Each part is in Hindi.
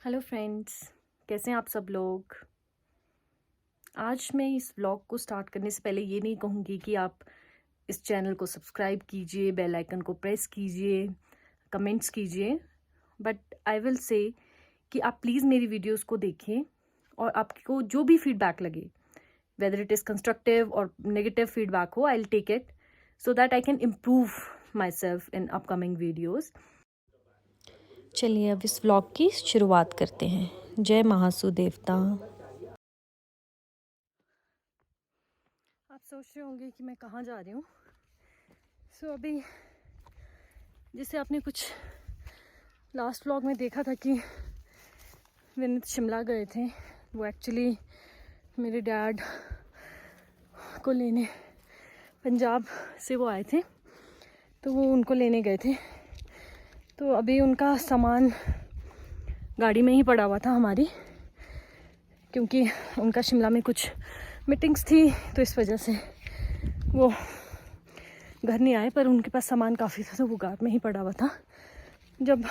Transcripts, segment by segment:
हेलो फ्रेंड्स, कैसे हैं आप सब लोग। आज मैं इस व्लॉग को स्टार्ट करने से पहले ये नहीं कहूँगी कि आप इस चैनल को सब्सक्राइब कीजिए, बेल आइकन को प्रेस कीजिए, कमेंट्स कीजिए, बट आई विल से कि आप प्लीज़ मेरी वीडियोस को देखें और आपको जो भी फीडबैक लगे, वेदर इट इज़ कंस्ट्रक्टिव और नेगेटिव फीडबैक हो, I will take it so that I can improve myself in upcoming videos. चलिए अब इस व्लॉग की शुरुआत करते हैं। जय महासू देवता। आप सोच रहे होंगे कि मैं कहाँ जा रही हूँ। अभी जैसे आपने कुछ लास्ट व्लॉग में देखा था कि विनीत शिमला गए थे। वो एक्चुअली मेरे डैड को लेने पंजाब से वो आए थे, तो वो उनको लेने गए थे। तो अभी उनका सामान गाड़ी में ही पड़ा हुआ था हमारी, क्योंकि उनका शिमला में कुछ मीटिंग्स थी, तो इस वजह से वो घर नहीं आए। पर उनके पास सामान काफ़ी था, तो वो कार में ही पड़ा हुआ था। जब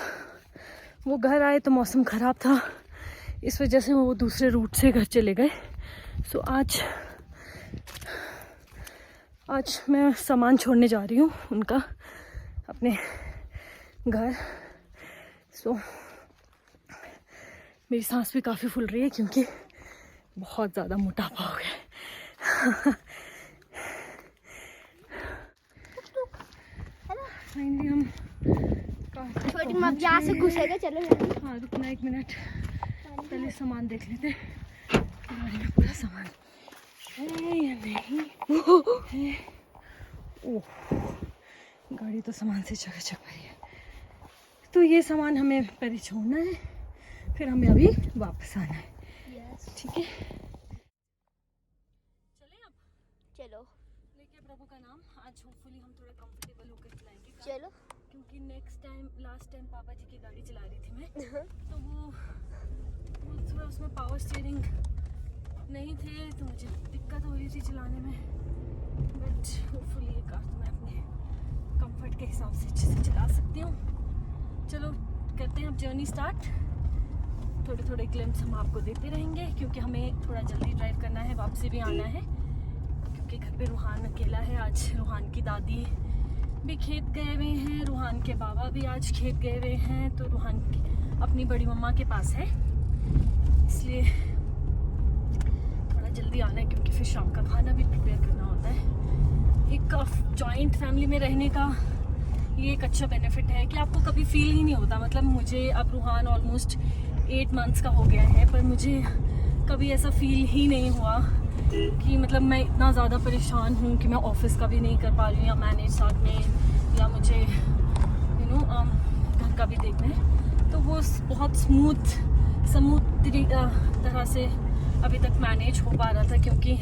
वो घर आए तो मौसम ख़राब था, इस वजह से वो दूसरे रूट से घर चले गए। आज मैं सामान छोड़ने जा रही हूँ उनका अपने घर। मेरी सांस भी काफ़ी फूल रही है क्योंकि बहुत ज़्यादा मोटापा हो गया। फाइनली हम छोटी मत यहाँ से घुसेगा। चलो हाँ, रुकना 1 मिनट, पहले सामान देख लेते हैं गाड़ी में पूरा सामान है या नहीं है। ओह, गाड़ी तो सामान से चकाचक भरी है। तो ये सामान हमें पहले छोड़ना है, फिर हमें अभी वापस आना है। ठीक है, चलें अब। चलो लेके प्रभु का नाम। आज होपफुली हम थोड़ा कंफर्टेबल होकर चलाएंगे चलो। क्योंकि लास्ट टाइम पापा जी की गाड़ी चला रही थी मैं, तो वो थोड़ा उसमें पावर स्टीयरिंग नहीं थे, तो मुझे दिक्कत हो रही थी चलाने में। बट होपफुली ये कार तो मैं अपने कंफर्ट के हिसाब से अच्छे से चला सकती हूँ। चलो करते हैं अब जर्नी स्टार्ट। थोड़े थोड़े ग्लिम्स हम आपको देते रहेंगे, क्योंकि हमें थोड़ा जल्दी ड्राइव करना है, वापसी भी आना है, क्योंकि घर पे रूहान अकेला है। आज रूहान की दादी भी खेत गए हुए हैं, रूहान के बाबा भी आज खेत गए हुए हैं, तो रूहान अपनी बड़ी मम्मा के पास है, इसलिए थोड़ा जल्दी आना है, क्योंकि फिर शाम का खाना भी प्रिपेयर करना होता है। एक जॉइंट फैमिली में रहने का ये एक अच्छा बेनिफिट है कि आपको कभी फील ही नहीं होता। मतलब मुझे अब रूहान ऑलमोस्ट 8 मंथ्स का हो गया है, पर मुझे कभी ऐसा फील ही नहीं हुआ कि मतलब मैं इतना ज़्यादा परेशान हूँ कि मैं ऑफिस का भी नहीं कर पा रही हूँ या मैनेज साथ में, या मुझे घर का भी देखना है। तो वो बहुत स्मूथ तरह से अभी तक मैनेज हो पा रहा था, क्योंकि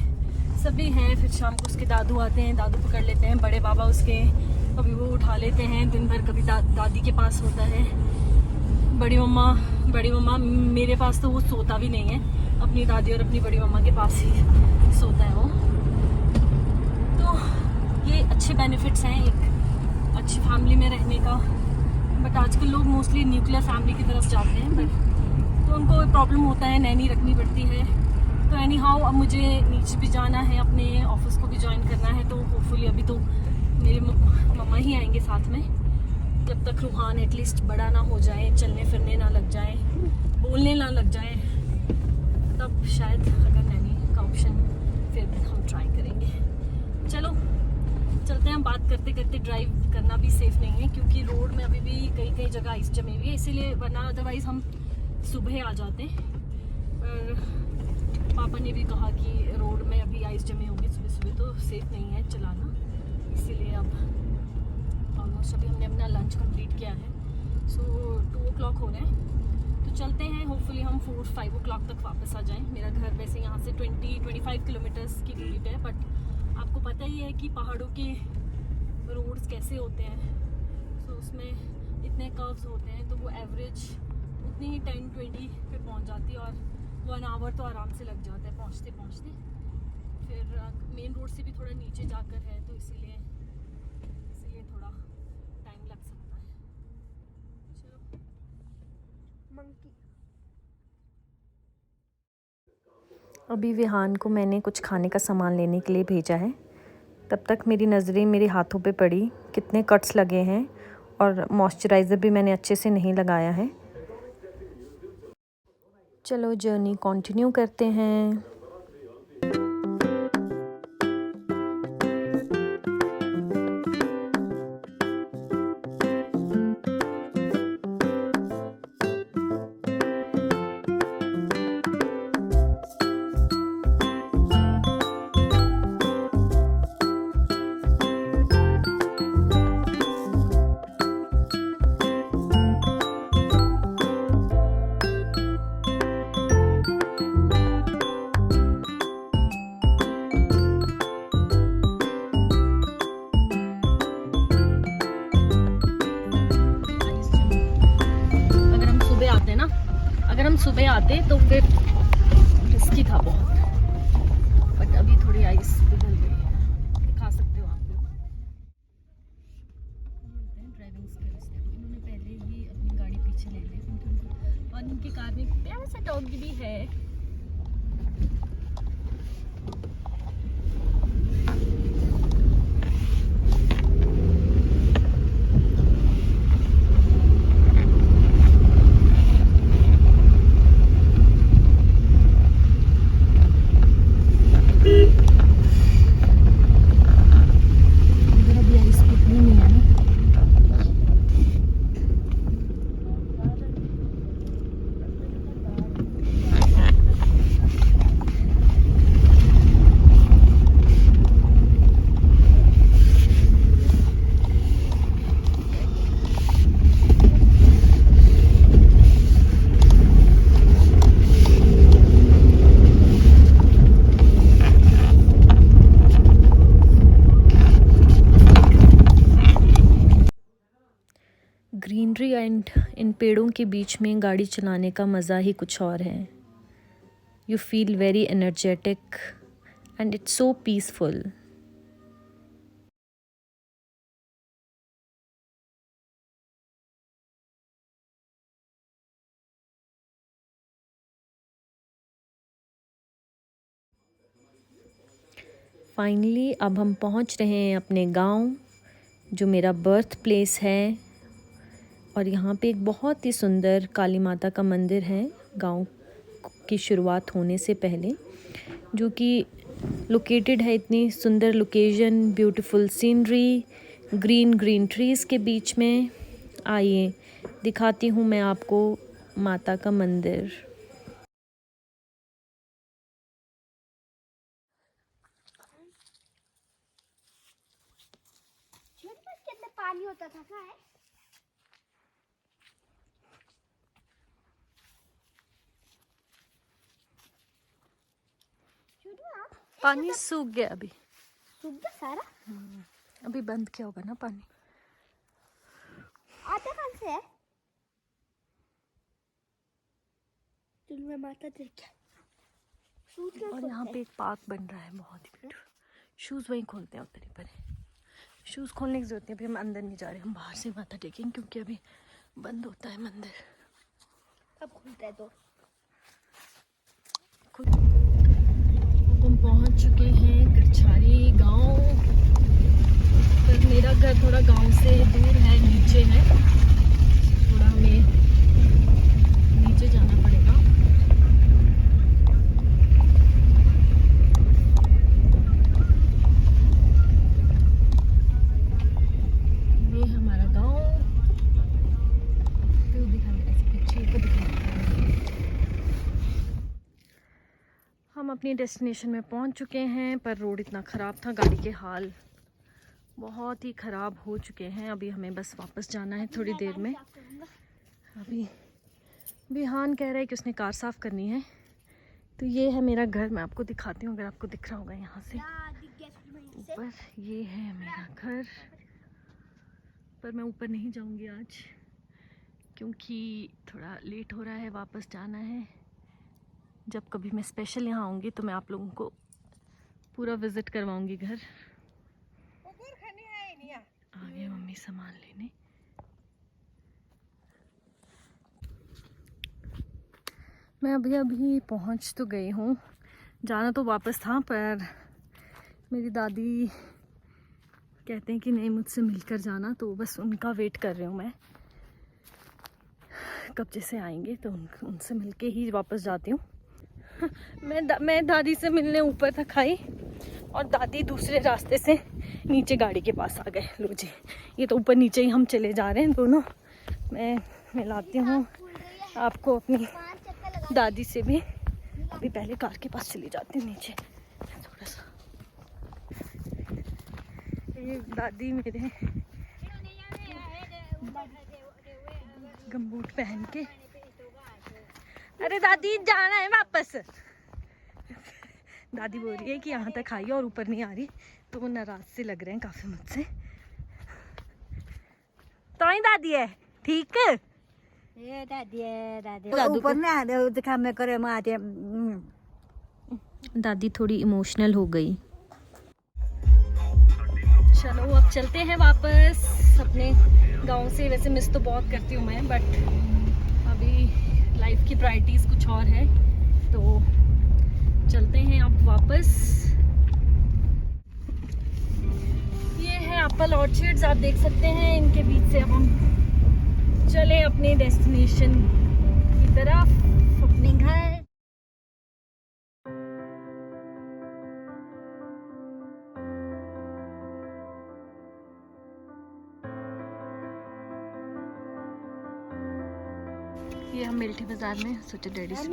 सभी हैं। फिर शाम को उसके दादू आते हैं, दादू पकड़ लेते हैं, बड़े बाबा उसके कभी वो उठा लेते हैं दिन भर, कभी दादी के पास होता है। बड़ी मम्मा मेरे पास तो वो सोता भी नहीं है, अपनी दादी और अपनी बड़ी मम्मा के पास ही सोता है वो। तो ये अच्छे बेनिफिट्स हैं एक अच्छी फैमिली में रहने का। बट आजकल लोग मोस्टली न्यूक्लियर फैमिली की तरफ जाते हैं, बट तो उनको प्रॉब्लम होता है, नैनी रखनी पड़ती है। तो एनी हाउ अब मुझे नीचे भी जाना है, अपने ऑफिस को भी ज्वाइन करना है, तो होपफुली अभी तो मेरे मम्मा ही आएंगे साथ में, जब तक रूहान एटलीस्ट बड़ा ना हो जाए, चलने फिरने ना लग जाए, बोलने ना लग जाए, तब शायद अगर नैनी का ऑप्शन फिर हम ट्राई करेंगे। चलो चलते हैं। बात करते करते ड्राइव करना भी सेफ नहीं है, क्योंकि रोड में अभी भी कई जगह आइस जमी हुई है, इसीलिए, वरना अदरवाइज़ हम सुबह आ जाते। पर पापा ने भी कहा कि रोड में अभी आइस जमी होगी सुबह सुबह, तो सेफ नहीं है चलाना, इसीलिए अब ऑलमोस्ट अभी हमने अपना लंच कंप्लीट किया है। 2 o'clock हो रहे हैं, तो चलते हैं। होपफुली हम 4-5 o'clock तक वापस आ जाएं। मेरा घर वैसे यहाँ से 20-25 किलोमीटर्स की दूरी पे है, बट आपको पता ही है कि पहाड़ों के रोड्स कैसे होते हैं। उसमें इतने कर्व्स होते हैं, तो वो एवरेज उतनी ही 10-20 पे पहुँच जाती है, और 1 hour तो आराम से लग जाता है पहुँचते पहुँचते। फिर मेन रोड से भी थोड़ा नीचे जाकर है, तो इसीलिए थोड़ा टाइम लग सकता है। चलो मंकी अभी विहान को मैंने कुछ खाने का सामान लेने के लिए भेजा है। तब तक मेरी नज़रें मेरे हाथों पे पड़ी, कितने कट्स लगे हैं और मॉइस्चराइज़र भी मैंने अच्छे से नहीं लगाया है। चलो जर्नी कंटिन्यू करते हैं। अगर हम सुबह आते तो फिर रिस्की था बहुत, बट अभी थोड़ी आइस पिघल गई है। दिखा सकते हो आप लोग। ड्राइविंग स्किल्स उन्होंने पहले ही अपनी गाड़ी पीछे ले ली क्योंकि उनको, और इनकी कार में एक प्यारा सा डॉग भी है। ग्रीनरी एंड इन पेड़ों के बीच में गाड़ी चलाने का मज़ा ही कुछ और है। You feel very energetic and it's so peaceful. Finally अब हम पहुंच रहे हैं अपने गांव, जो मेरा बर्थ प्लेस है। और यहाँ पे एक बहुत ही सुंदर काली माता का मंदिर है गांव की शुरुआत होने से पहले, जो कि लोकेटेड है इतनी सुंदर location, beautiful scenery, green green trees के बीच में। आइए दिखाती हूँ मैं आपको माता का मंदिर। कितना पानी होता था क्या है? पानी सूख गया अभी, सूख गया सारा। अभी बंद किया होगा ना पानी। आता कहाँ से है? में माता देख। और यहाँ पे एक पार्क बन रहा है बहुत ही ब्यूटीफुल। शूज़ वहीं खोलते हैं उधर ही पर। शूज़ खोलने की जरूरत नहीं, अभी हम अंदर नहीं जा रहे, हम बाहर से माथा टेकेंगे क्योंकि अभी बंद होता है मंदिर। कब खुलता है तो? हम पहुँच चुके हैं करछारी गांव, पर मेरा घर थोड़ा गांव से दूर है, नीचे है, थोड़ा हमें नीचे जाना पड़ेगा। ये हमारा गांव, व्यू दिखाने ऐसे पीछे को दिखाने। हम अपनी डेस्टिनेशन में पहुंच चुके हैं, पर रोड इतना ख़राब था, गाड़ी के हाल बहुत ही ख़राब हो चुके हैं। अभी हमें बस वापस जाना है थोड़ी देर में। अभी विहान कह रहा है कि उसने कार साफ़ करनी है। तो ये है मेरा घर, मैं आपको दिखाती हूँ, अगर आपको दिख रहा होगा यहाँ से ऊपर। ये है मेरा घर, पर मैं ऊपर नहीं जाऊँगी आज क्योंकि थोड़ा लेट हो रहा है, वापस जाना है। जब कभी मैं स्पेशल यहाँ आऊँगी तो मैं आप लोगों को पूरा विज़िट करवाऊँगी घर। आ गए मम्मी सामान लेने। मैं अभी पहुँच तो गई हूँ, जाना तो वापस था, पर मेरी दादी कहते हैं कि नहीं मुझसे मिलकर जाना, तो बस उनका वेट कर रही हूँ मैं। कब जैसे आएंगे तो उनसे मिलके ही वापस जाती हूँ। मैं दादी से मिलने ऊपर तक आई और दादी दूसरे रास्ते से नीचे गाड़ी के पास आ गए। लो जी, ये तो ऊपर नीचे ही हम चले जा रहे हैं दोनों। मैं मिलाती हूँ आपको अपनी दादी से भी। अभी पहले कार के पास चली जाती हूँ नीचे थोड़ा सा। ये दादी मेरे गमबूट पहन के, अरे दादी जाना है वापस। दादी बोल रही है कि यहाँ तक आई और ऊपर नहीं आ रही, तो वो नाराज से लग रहे हैं काफी मुझसे। तो ही दादी है ठीक है, ये दादी ऊपर में आ रहे दिखा में करे मारे। दादी थोड़ी इमोशनल हो गई। चलो अब चलते हैं वापस अपने गांव से। वैसे मिस तो बहुत करती हूँ मैं, बट अभी लाइफ की प्रायोरिटीज कुछ और है, तो चलते हैं अब वापस। ये है एप्पल ऑर्चर्ड्स, आप देख सकते हैं। इनके बीच से अब हम चले अपने डेस्टिनेशन की तरफ, अपने घर। ये हम मिल्टी बाजार में सोचे डैडी से।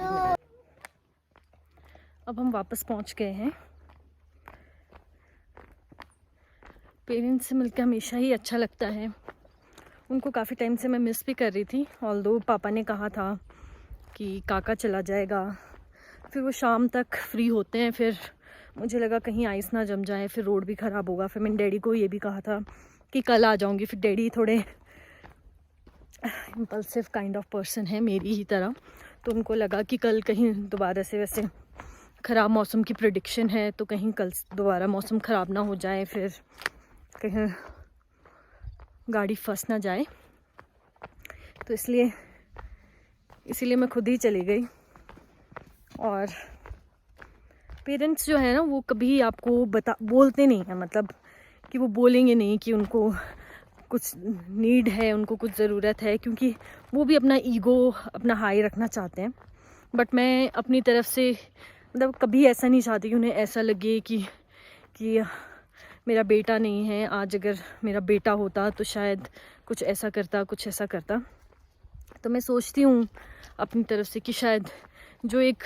अब हम वापस पहुंच गए हैं। पेरेंट्स से मिलकर हमेशा ही अच्छा लगता है। उनको काफ़ी टाइम से मैं मिस भी कर रही थी, ऑल्दो पापा ने कहा था कि काका चला जाएगा, फिर वो शाम तक फ्री होते हैं। फिर मुझे लगा कहीं आइस ना जम जाए, फिर रोड भी ख़राब होगा। फिर मैंने डैडी को ये भी कहा था कि कल आ जाऊंगी। फिर डैडी थोड़े इम्पल्सिव काइंड ऑफ पर्सन है मेरी ही तरह, तो उनको लगा कि कल कहीं दोबारा से, वैसे ख़राब मौसम की प्रेडिक्शन है, तो कहीं कल दोबारा मौसम ख़राब ना हो जाए, फिर कहीं गाड़ी फंस ना जाए। तो इसीलिए मैं खुद ही चली गई। और पेरेंट्स जो है ना, वो कभी आपको बोलते नहीं हैं, मतलब कि वो बोलेंगे नहीं कि उनको कुछ नीड है, उनको कुछ ज़रूरत है, क्योंकि वो भी अपना ईगो अपना हाई रखना चाहते हैं। बट मैं अपनी तरफ से मतलब कभी ऐसा नहीं चाहती कि उन्हें ऐसा लगे कि मेरा बेटा नहीं है। आज अगर मेरा बेटा होता तो शायद कुछ ऐसा करता। तो मैं सोचती हूँ अपनी तरफ से कि शायद जो एक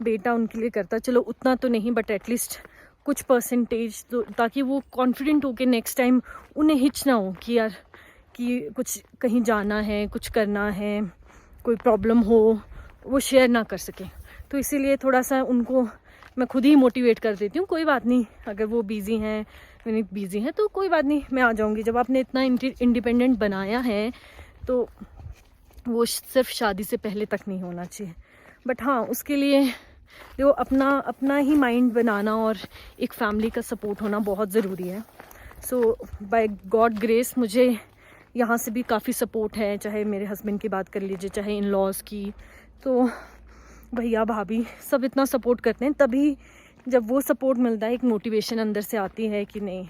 बेटा उनके लिए करता, चलो उतना तो नहीं, बट एटलीस्ट कुछ परसेंटेज, तो ताकि वो कॉन्फिडेंट हो के नेक्स्ट टाइम उन्हें हिच ना हो कि यार कि कुछ कहीं जाना है, कुछ करना है, कोई प्रॉब्लम हो, वो शेयर ना कर सके। तो इसीलिए थोड़ा सा उनको मैं खुद ही मोटिवेट कर देती हूँ। कोई बात नहीं, अगर वो बिज़ी हैं तो कोई बात नहीं, मैं आ जाऊँगी। जब आपने इतना इंडिपेंडेंट बनाया है तो वो सिर्फ शादी से पहले तक नहीं होना चाहिए। बट हाँ, उसके लिए देखो अपना ही माइंड बनाना और एक फैमिली का सपोर्ट होना बहुत ज़रूरी है। सो बाय गॉड ग्रेस मुझे यहाँ से भी काफ़ी सपोर्ट है, चाहे मेरे हस्बैंड की बात कर लीजिए, चाहे इन लॉज की, तो भैया भाभी सब इतना सपोर्ट करते हैं। तभी जब वो सपोर्ट मिलता है, एक मोटिवेशन अंदर से आती है कि नहीं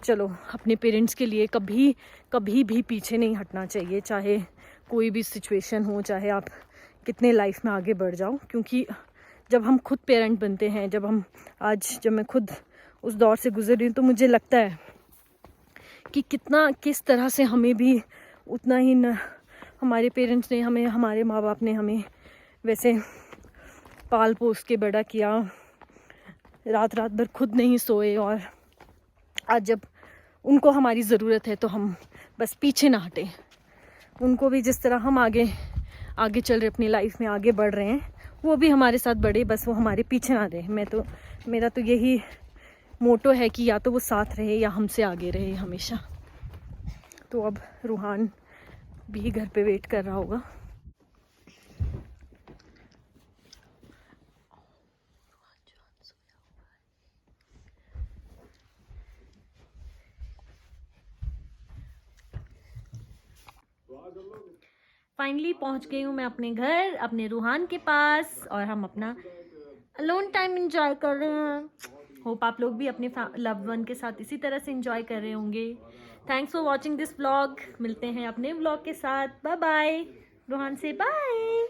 चलो अपने पेरेंट्स के लिए कभी भी पीछे नहीं हटना चाहिए, चाहे कोई भी सिचुएशन हो, चाहे आप कितने लाइफ में आगे बढ़ जाओ। क्योंकि जब हम खुद पेरेंट बनते हैं, जब मैं खुद उस दौर से गुजर रही हूँ, तो मुझे लगता है कि किस तरह से हमें भी उतना ही हमारे पेरेंट्स ने हमें, हमारे माँ बाप ने हमें वैसे पाल पोस के बड़ा किया, रात भर खुद नहीं सोए, और आज जब उनको हमारी ज़रूरत है तो हम बस पीछे ना हटें। उनको भी जिस तरह हम आगे चल रहे, अपनी लाइफ में आगे बढ़ रहे हैं, वो भी हमारे साथ बढ़े, बस वो हमारे पीछे ना रहे। मेरा तो यही मोटो है कि या तो वो साथ रहे या हमसे आगे रहे हमेशा। तो अब रूहान भी घर पे वेट कर रहा होगा। फाइनली पहुंच गई हूँ मैं अपने घर, अपने रूहान के पास, और हम अपना अलोन टाइम एंजॉय कर रहे हैं। होप आप लोग भी अपने लव्ड वन के साथ इसी तरह से एंजॉय कर रहे होंगे। Thanks for watching this vlog. मिलते हैं अपने व्लॉग के साथ। Bye bye. रोहान से बाय।